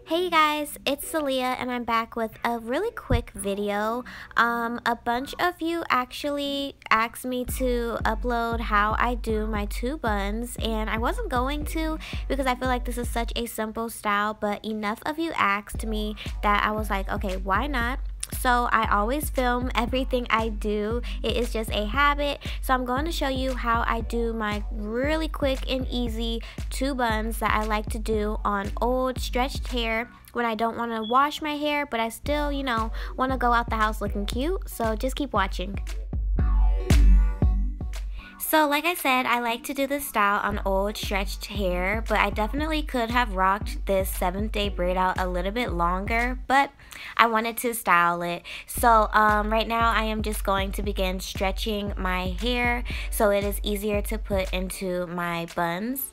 Hey guys, it's Celia and I'm back with a really quick video. A bunch of you actually asked me to upload how I do my two buns, and I wasn't going to because I feel like this is such a simple style, but enough of you asked me that I was like, okay, why not? So I always film everything I do. It is just a habit. So I'm going to show you how I do my really quick and easy two buns that I like to do on old stretched hair when I don't want to wash my hair, but I still, want to go out the house looking cute. So just keep watching. So like I said, I like to do this style on old stretched hair, but I definitely could have rocked this 7th day braid out a little bit longer, but I wanted to style it. So right now I am just going to begin stretching my hair so it is easier to put into my buns.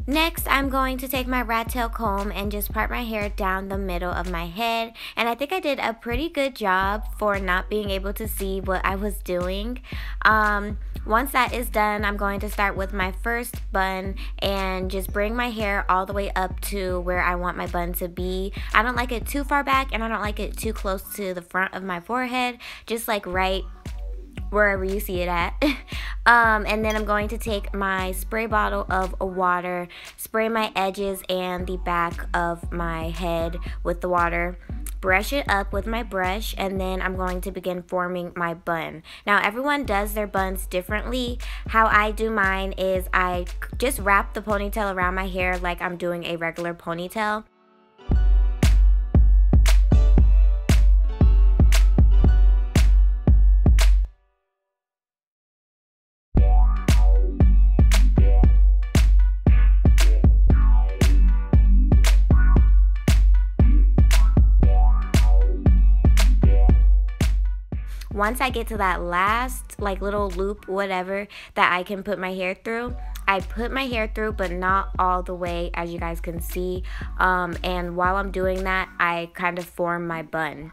Next, I'm going to take my rat tail comb and just part my hair down the middle of my head. And I think I did a pretty good job for not being able to see what I was doing. Once that is done, I'm going to start with my first bun and just bring my hair all the way up to where I want my bun to be. I don't like it too far back and I don't like it too close to the front of my forehead, just like right wherever you see it at. And then I'm going to take my spray bottle of water, spray my edges and the back of my head with the water, brush it up with my brush, and then I'm going to begin forming my bun. Now everyone does their buns differently. How I do mine is I just wrap the ponytail around my hair like I'm doing a regular ponytail. Once I get to that last little loop, whatever, that I can put my hair through, I put my hair through, but not all the way, as you guys can see. And while I'm doing that, I kind of form my bun.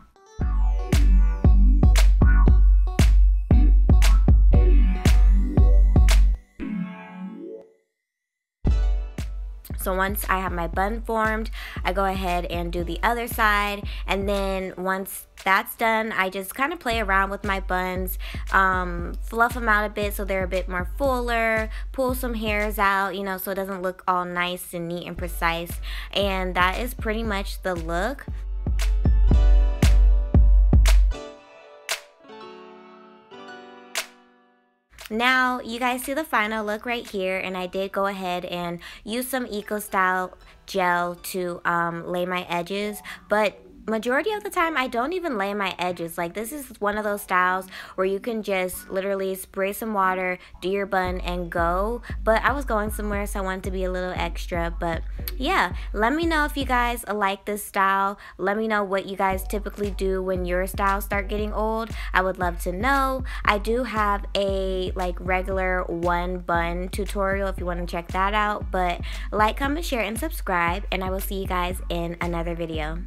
So once I have my bun formed, I go ahead and do the other side, and then once that's done, I just kind of play around with my buns, fluff them out a bit so they're a bit more fuller, pull some hairs out, so it doesn't look all nice and neat and precise, and that is pretty much the look. Now you guys see the final look right here, and I did go ahead and use some Eco Style gel to lay my edges, but majority of the time I don't even lay my edges. Like, this is one of those styles where you can just literally spray some water, do your bun, and go. But I was going somewhere, so I wanted to be a little extra. But yeah, let me know if you guys like this style. Let me know what you guys typically do when your styles start getting old. I would love to know. I do have a regular one bun tutorial if you want to check that out. But like, comment, share, and subscribe, and I will see you guys in another video.